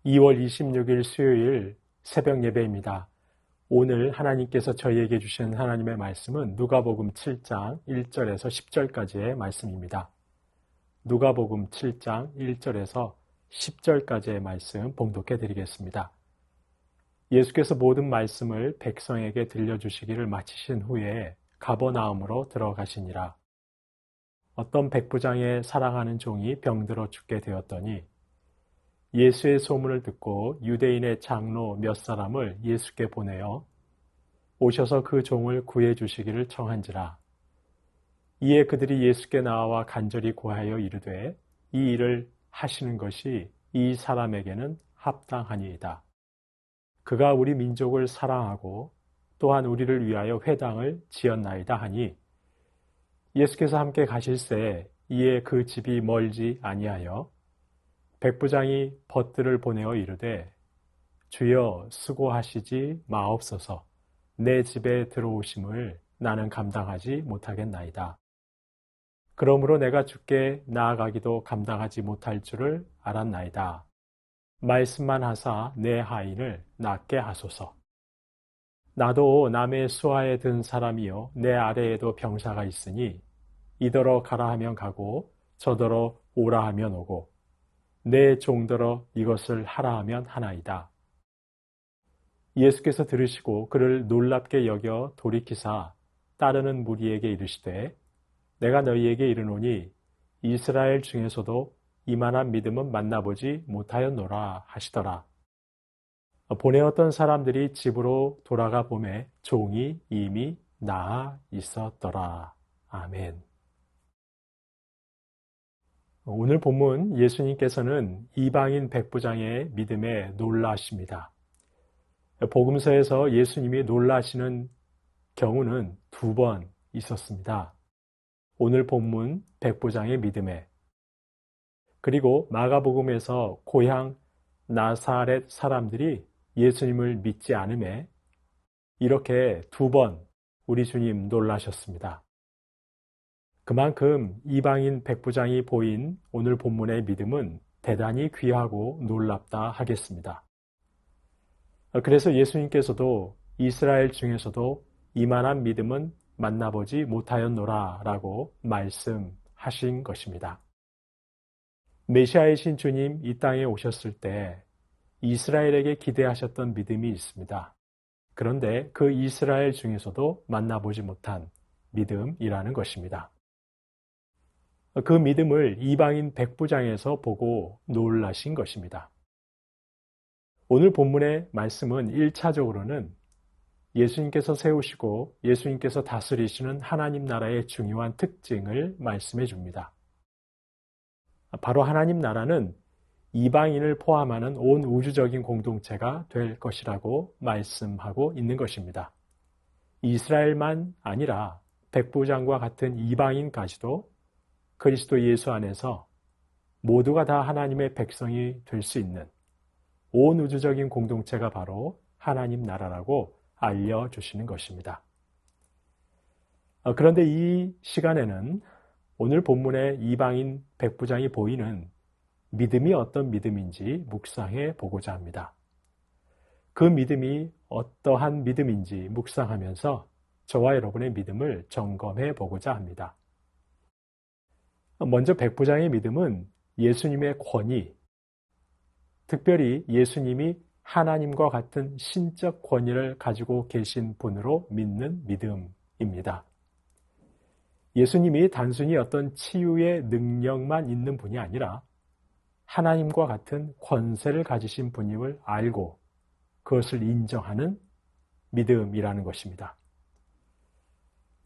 2월 26일 수요일 새벽 예배입니다. 오늘 하나님께서 저희에게 주신 하나님의 말씀은 누가복음 7장 1절에서 10절까지의 말씀입니다. 누가복음 7장 1절에서 10절까지의 말씀 봉독해 드리겠습니다. 예수께서 모든 말씀을 백성에게 들려주시기를 마치신 후에 가버나움으로 들어가시니라. 어떤 백부장의 사랑하는 종이 병들어 죽게 되었더니 예수의 소문을 듣고 유대인의 장로 몇 사람을 예수께 보내어 오셔서 그 종을 구해 주시기를 청한지라. 이에 그들이 예수께 나와 간절히 구하여 이르되 이 일을 하시는 것이 이 사람에게는 합당하니이다. 그가 우리 민족을 사랑하고 또한 우리를 위하여 회당을 지었나이다 하니 예수께서 함께 가실새 이에 그 집이 멀지 아니하여 백부장이 벗들을 보내어 이르되 주여 수고하시지 마옵소서. 내 집에 들어오심을 나는 감당하지 못하겠나이다. 그러므로 내가 주께 나아가기도 감당하지 못할 줄을 알았나이다. 말씀만 하사 내 하인을 낫게 하소서. 나도 남의 수하에 든 사람이요 내 아래에도 병사가 있으니 이더러 가라 하면 가고 저더러 오라 하면 오고 내 종더러 이것을 하라 하면 하나이다. 예수께서 들으시고 그를 놀랍게 여겨 돌이키사 따르는 무리에게 이르시되 내가 너희에게 이르노니 이스라엘 중에서도 이만한 믿음은 만나보지 못하였노라 하시더라. 보내었던 사람들이 집으로 돌아가 보매 종이 이미 나아 있었더라. 아멘. 오늘 본문 예수님께서는 이방인 백부장의 믿음에 놀라십니다. 복음서에서 예수님이 놀라시는 경우는 2번 있었습니다. 오늘 본문 백부장의 믿음에 그리고 마가복음에서 고향 나사렛 사람들이 예수님을 믿지 않음에 이렇게 2번 우리 주님 놀라셨습니다. 그만큼 이방인 백부장이 보인 오늘 본문의 믿음은 대단히 귀하고 놀랍다 하겠습니다. 그래서 예수님께서도 이스라엘 중에서도 이만한 믿음은 만나보지 못하였노라 라고 말씀하신 것입니다. 메시아이신 주님 이 땅에 오셨을 때 이스라엘에게 기대하셨던 믿음이 있습니다. 그런데 그 이스라엘 중에서도 만나보지 못한 믿음이라는 것입니다. 그 믿음을 이방인 백부장에서 보고 놀라신 것입니다. 오늘 본문의 말씀은 1차적으로는 예수님께서 세우시고 예수님께서 다스리시는 하나님 나라의 중요한 특징을 말씀해 줍니다. 바로 하나님 나라는 이방인을 포함하는 온 우주적인 공동체가 될 것이라고 말씀하고 있는 것입니다. 이스라엘만 아니라 백부장과 같은 이방인까지도 그리스도 예수 안에서 모두가 다 하나님의 백성이 될 수 있는 온 우주적인 공동체가 바로 하나님 나라라고 알려주시는 것입니다. 그런데 이 시간에는 오늘 본문의 이방인 백부장이 보이는 믿음이 어떤 믿음인지 묵상해 보고자 합니다. 그 믿음이 어떠한 믿음인지 묵상하면서 저와 여러분의 믿음을 점검해 보고자 합니다. 먼저 백부장의 믿음은 예수님의 권위, 특별히 예수님이 하나님과 같은 신적 권위를 가지고 계신 분으로 믿는 믿음입니다. 예수님이 단순히 어떤 치유의 능력만 있는 분이 아니라 하나님과 같은 권세를 가지신 분임을 알고 그것을 인정하는 믿음이라는 것입니다.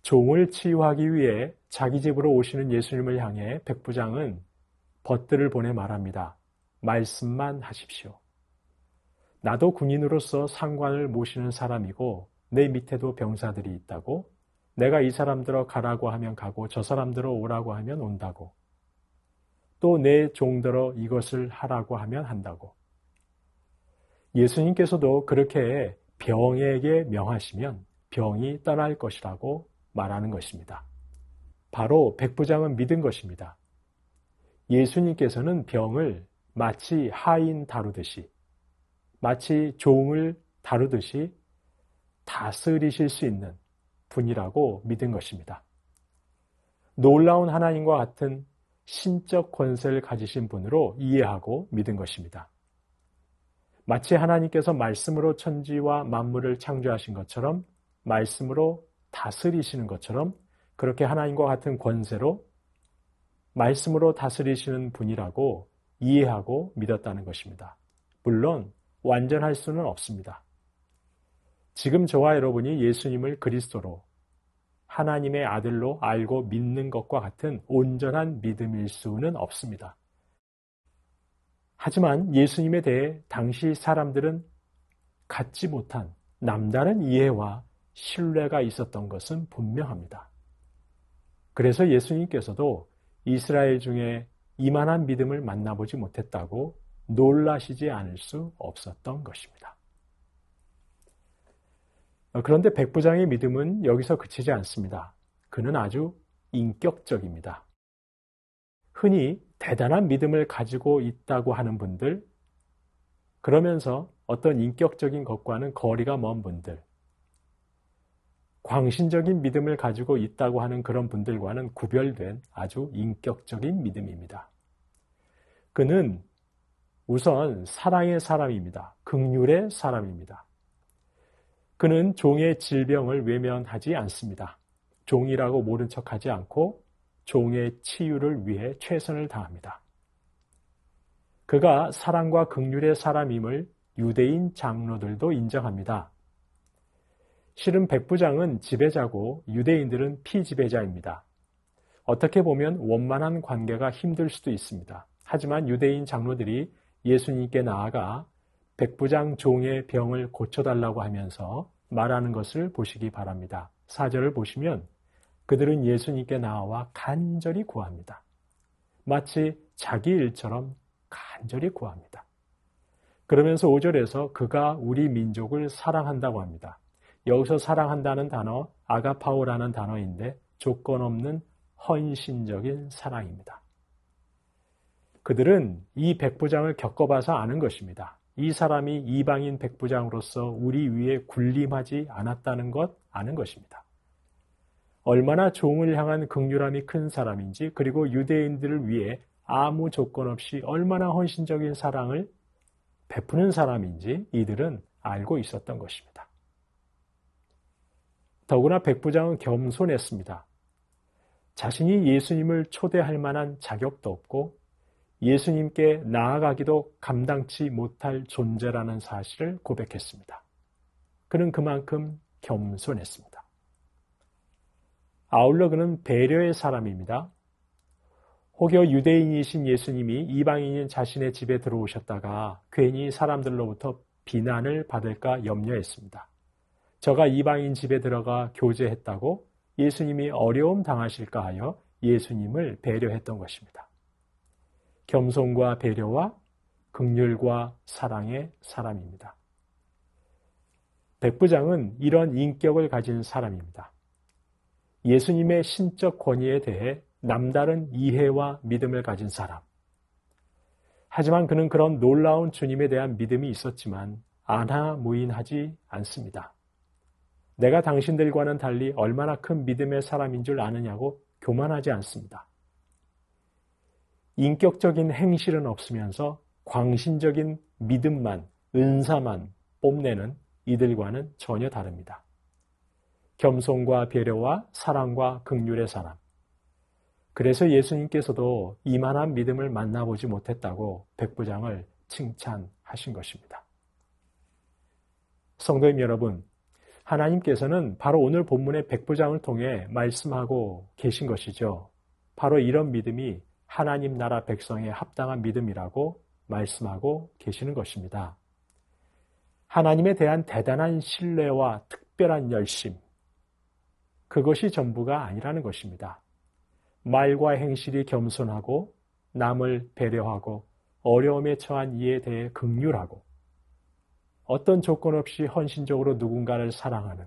종을 치유하기 위해 자기 집으로 오시는 예수님을 향해 백부장은 벗들을 보내 말합니다. 말씀만 하십시오. 나도 군인으로서 상관을 모시는 사람이고 내 밑에도 병사들이 있다고 내가 이 사람들어 가라고 하면 가고 저 사람들어 오라고 하면 온다고 또 내 종들어 이것을 하라고 하면 한다고 예수님께서도 그렇게 병에게 명하시면 병이 떠날 것이라고 말하는 것입니다. 바로 백부장은 믿은 것입니다. 예수님께서는 병을 마치 하인 다루듯이 마치 종을 다루듯이 다스리실 수 있는 분이라고 믿은 것입니다. 놀라운 하나님과 같은 신적 권세를 가지신 분으로 이해하고 믿은 것입니다. 마치 하나님께서 말씀으로 천지와 만물을 창조하신 것처럼 말씀으로 다스리시는 것처럼 그렇게 하나님과 같은 권세로 말씀으로 다스리시는 분이라고 이해하고 믿었다는 것입니다. 물론 완전할 수는 없습니다. 지금 저와 여러분이 예수님을 그리스도로 하나님의 아들로 알고 믿는 것과 같은 온전한 믿음일 수는 없습니다. 하지만 예수님에 대해 당시 사람들은 갖지 못한 남다른 이해와 신뢰가 있었던 것은 분명합니다. 그래서 예수님께서도 이스라엘 중에 이만한 믿음을 만나보지 못했다고 놀라시지 않을 수 없었던 것입니다. 그런데 백부장의 믿음은 여기서 그치지 않습니다. 그는 아주 인격적입니다. 흔히 대단한 믿음을 가지고 있다고 하는 분들, 그러면서 어떤 인격적인 것과는 거리가 먼 분들, 광신적인 믿음을 가지고 있다고 하는 그런 분들과는 구별된 아주 인격적인 믿음입니다. 그는 우선 사랑의 사람입니다. 긍휼의 사람입니다. 그는 종의 질병을 외면하지 않습니다. 종이라고 모른 척하지 않고 종의 치유를 위해 최선을 다합니다. 그가 사랑과 긍휼의 사람임을 유대인 장로들도 인정합니다. 실은 백부장은 지배자고 유대인들은 피지배자입니다. 어떻게 보면 원만한 관계가 힘들 수도 있습니다. 하지만 유대인 장로들이 예수님께 나아가 백부장 종의 병을 고쳐달라고 하면서 말하는 것을 보시기 바랍니다. 4절을 보시면 그들은 예수님께 나와 간절히 구합니다. 마치 자기 일처럼 간절히 구합니다. 그러면서 5절에서 그가 우리 민족을 사랑한다고 합니다. 여기서 사랑한다는 단어, 아가파오라는 단어인데 조건 없는 헌신적인 사랑입니다. 그들은 이 백부장을 겪어봐서 아는 것입니다. 이 사람이 이방인 백부장으로서 우리 위에 군림하지 않았다는 것 아는 것입니다. 얼마나 종을 향한 긍휼함이 큰 사람인지, 그리고 유대인들을 위해 아무 조건 없이 얼마나 헌신적인 사랑을 베푸는 사람인지 이들은 알고 있었던 것입니다. 더구나 백부장은 겸손했습니다. 자신이 예수님을 초대할 만한 자격도 없고 예수님께 나아가기도 감당치 못할 존재라는 사실을 고백했습니다. 그는 그만큼 겸손했습니다. 아울러 그는 배려의 사람입니다. 혹여 유대인이신 예수님이 이방인인 자신의 집에 들어오셨다가 괜히 사람들로부터 비난을 받을까 염려했습니다. 저가 이방인 집에 들어가 교제했다고 예수님이 어려움 당하실까 하여 예수님을 배려했던 것입니다. 겸손과 배려와 긍휼과 사랑의 사람입니다. 백부장은 이런 인격을 가진 사람입니다. 예수님의 신적 권위에 대해 남다른 이해와 믿음을 가진 사람. 하지만 그는 그런 놀라운 주님에 대한 믿음이 있었지만 안하무인하지 않습니다. 내가 당신들과는 달리 얼마나 큰 믿음의 사람인 줄 아느냐고 교만하지 않습니다. 인격적인 행실은 없으면서 광신적인 믿음만, 은사만 뽐내는 이들과는 전혀 다릅니다. 겸손과 배려와 사랑과 긍휼의 사람. 그래서 예수님께서도 이만한 믿음을 만나보지 못했다고 백부장을 칭찬하신 것입니다. 성도님 여러분, 하나님께서는 바로 오늘 본문의 백부장을 통해 말씀하고 계신 것이죠. 바로 이런 믿음이 하나님 나라 백성에 합당한 믿음이라고 말씀하고 계시는 것입니다. 하나님에 대한 대단한 신뢰와 특별한 열심, 그것이 전부가 아니라는 것입니다. 말과 행실이 겸손하고 남을 배려하고 어려움에 처한 이에 대해 긍휼하고 어떤 조건 없이 헌신적으로 누군가를 사랑하는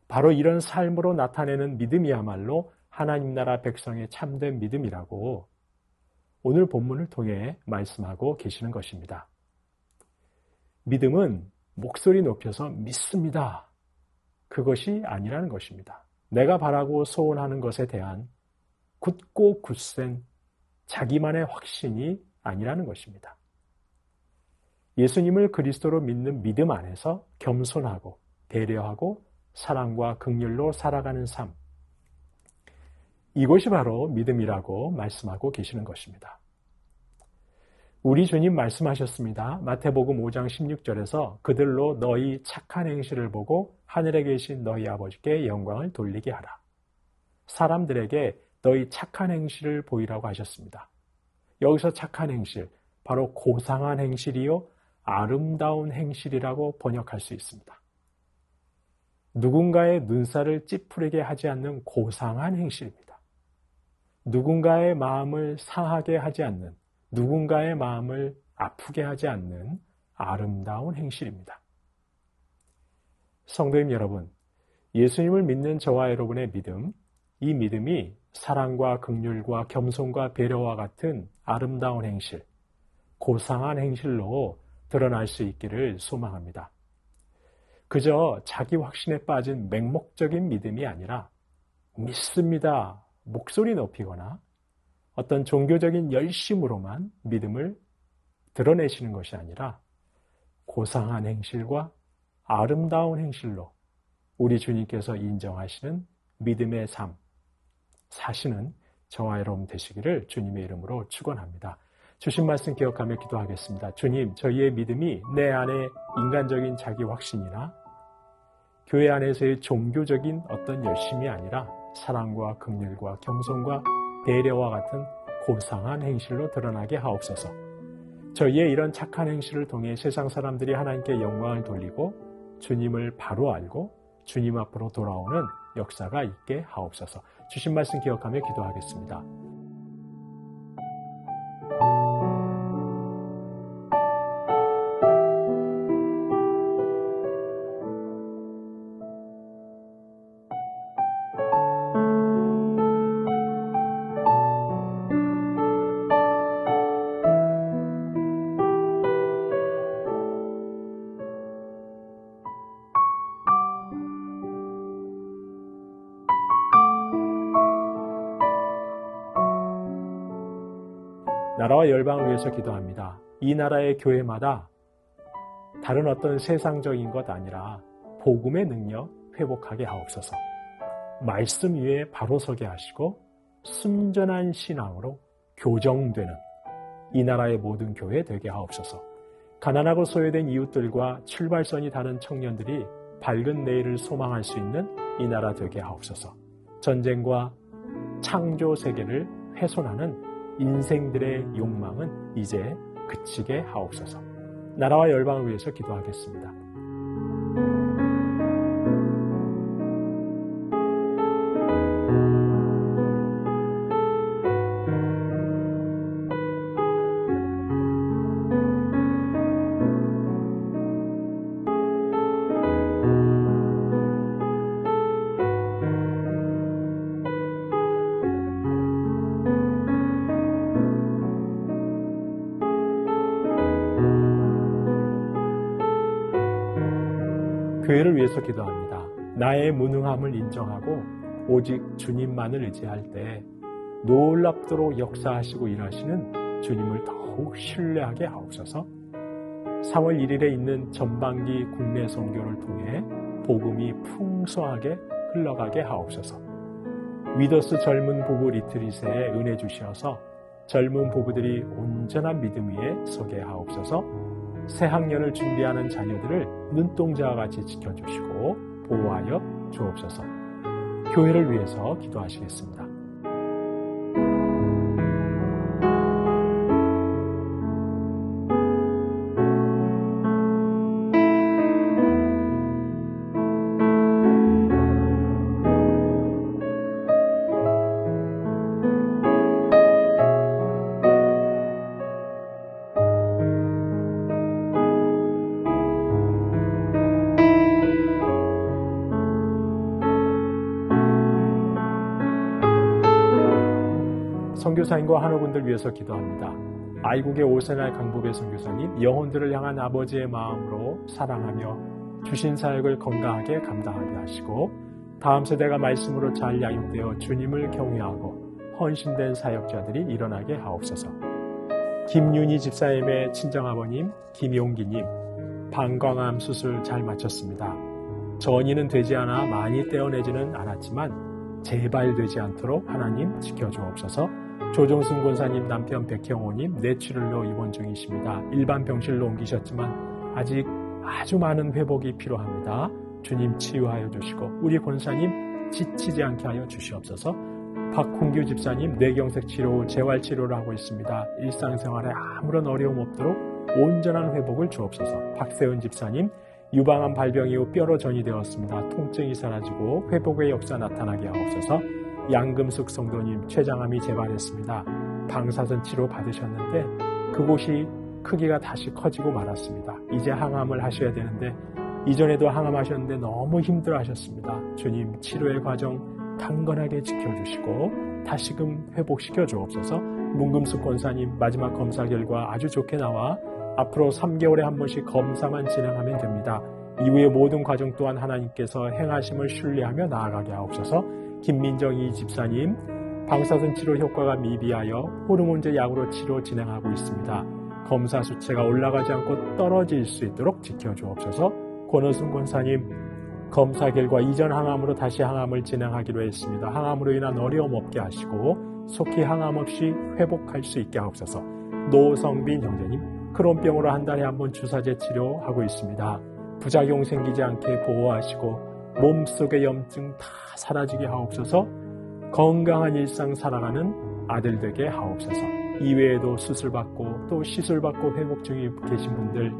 바로 이런 삶으로 나타내는 믿음이야말로 하나님 나라 백성의 참된 믿음이라고 오늘 본문을 통해 말씀하고 계시는 것입니다. 믿음은 목소리 높여서 믿습니다. 그것이 아니라는 것입니다. 내가 바라고 소원하는 것에 대한 굳고 굳센 자기만의 확신이 아니라는 것입니다. 예수님을 그리스도로 믿는 믿음 안에서 겸손하고 배려하고 사랑과 긍휼로 살아가는 삶. 이것이 바로 믿음이라고 말씀하고 계시는 것입니다. 우리 주님 말씀하셨습니다. 마태복음 5장 16절에서 그들로 너희 착한 행실을 보고 하늘에 계신 너희 아버지께 영광을 돌리게 하라. 사람들에게 너희 착한 행실을 보이라고 하셨습니다. 여기서 착한 행실, 바로 고상한 행실이요 아름다운 행실이라고 번역할 수 있습니다. 누군가의 눈살을 찌푸리게 하지 않는 고상한 행실입니다. 누군가의 마음을 상하게 하지 않는, 누군가의 마음을 아프게 하지 않는 아름다운 행실입니다. 성도님 여러분, 예수님을 믿는 저와 여러분의 믿음, 이 믿음이 사랑과 긍휼과 겸손과 배려와 같은 아름다운 행실, 고상한 행실로 드러날 수 있기를 소망합니다. 그저 자기 확신에 빠진 맹목적인 믿음이 아니라 믿습니다, 목소리 높이거나 어떤 종교적인 열심으로만 믿음을 드러내시는 것이 아니라 고상한 행실과 아름다운 행실로 우리 주님께서 인정하시는 믿음의 삶 사시는 저와 여러분 되시기를 주님의 이름으로 축원합니다. 주신 말씀 기억하며 기도하겠습니다. 주님, 저희의 믿음이 내 안에 인간적인 자기 확신이나 교회 안에서의 종교적인 어떤 열심이 아니라 사랑과 긍휼과 겸손과 배려와 같은 고상한 행실로 드러나게 하옵소서. 저희의 이런 착한 행실을 통해 세상 사람들이 하나님께 영광을 돌리고 주님을 바로 알고 주님 앞으로 돌아오는 역사가 있게 하옵소서. 주신 말씀 기억하며 기도하겠습니다. 나라와 열방을 위해서 기도합니다. 이 나라의 교회마다 다른 어떤 세상적인 것 아니라 복음의 능력 회복하게 하옵소서. 말씀 위에 바로 서게 하시고 순전한 신앙으로 교정되는 이 나라의 모든 교회 되게 하옵소서. 가난하고 소외된 이웃들과 출발선이 다른 청년들이 밝은 내일을 소망할 수 있는 이 나라 되게 하옵소서. 전쟁과 창조 세계를 훼손하는 인생들의 욕망은 이제 그치게 하옵소서. 나라와 열방을 위해서 기도하겠습니다. 교회를 위해서 기도합니다. 나의 무능함을 인정하고 오직 주님만을 의지할 때 놀랍도록 역사하시고 일하시는 주님을 더욱 신뢰하게 하옵소서. 3월 1일에 있는 전반기 국내 선교를 통해 복음이 풍성하게 흘러가게 하옵소서. 위더스 젊은 부부 리트릿에 은혜 주시어서 젊은 부부들이 온전한 믿음 위에 서게 하옵소서. 새 학년을 준비하는 자녀들을 눈동자와 같이 지켜주시고 보호하여 주옵소서. 교회를 위해서 기도하시겠습니다. 선교사님과 한우분들 위해서 기도합니다. 아이국의 오세날 강보배 선교사님, 영혼들을 향한 아버지의 마음으로 사랑하며 주신 사역을 건강하게 감당하게 하시고 다음 세대가 말씀으로 잘 양육되어 주님을 경외하고 헌신된 사역자들이 일어나게 하옵소서. 김윤희 집사님의 친정아버님 김용기님, 방광암 수술 잘 마쳤습니다. 전이는 되지 않아 많이 떼어내지는 않았지만 제발 되지 않도록 하나님 지켜주옵소서. 조종순 권사님 남편 백형호님 뇌출혈로 입원 중이십니다. 일반 병실로 옮기셨지만 아직 아주 많은 회복이 필요합니다. 주님 치유하여 주시고 우리 권사님 지치지 않게 하여 주시옵소서. 박홍규 집사님 뇌경색 치료, 재활치료를 하고 있습니다. 일상생활에 아무런 어려움 없도록 온전한 회복을 주옵소서. 박세은 집사님 유방암 발병 이후 뼈로 전이되었습니다. 통증이 사라지고 회복의 역사 나타나게 하옵소서. 양금숙 성도님 췌장암이 재발했습니다. 방사선 치료 받으셨는데 그곳이 크기가 다시 커지고 말았습니다. 이제 항암을 하셔야 되는데 이전에도 항암하셨는데 너무 힘들어하셨습니다. 주님 치료의 과정 강건하게 지켜주시고 다시금 회복시켜 주옵소서. 문금숙 권사님 마지막 검사 결과 아주 좋게 나와 앞으로 3개월에 한 번씩 검사만 진행하면 됩니다. 이후의 모든 과정 또한 하나님께서 행하심을 신뢰하며 나아가게 하옵소서. 김민정이 집사님 방사선 치료 효과가 미비하여 호르몬제 약으로 치료 진행하고 있습니다. 검사 수치가 올라가지 않고 떨어질 수 있도록 지켜주옵소서. 권호순 권사님 검사 결과 이전 항암으로 다시 항암을 진행하기로 했습니다. 항암으로 인한 어려움 없게 하시고 속히 항암 없이 회복할 수 있게 하옵소서. 노성빈 형제님 크론병으로 한 달에 한 번 주사제 치료하고 있습니다. 부작용 생기지 않게 보호하시고 몸속의 염증 다 사라지게 하옵소서. 건강한 일상 살아가는 아들 되게 하옵소서. 이외에도 수술받고 또 시술받고 회복 중에 계신 분들,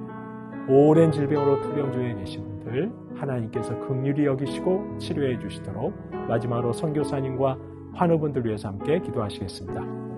오랜 질병으로 투병 중에 계신 분들 하나님께서 긍휼히 여기시고 치료해 주시도록 마지막으로 선교사님과 환우분들 위해서 함께 기도하시겠습니다.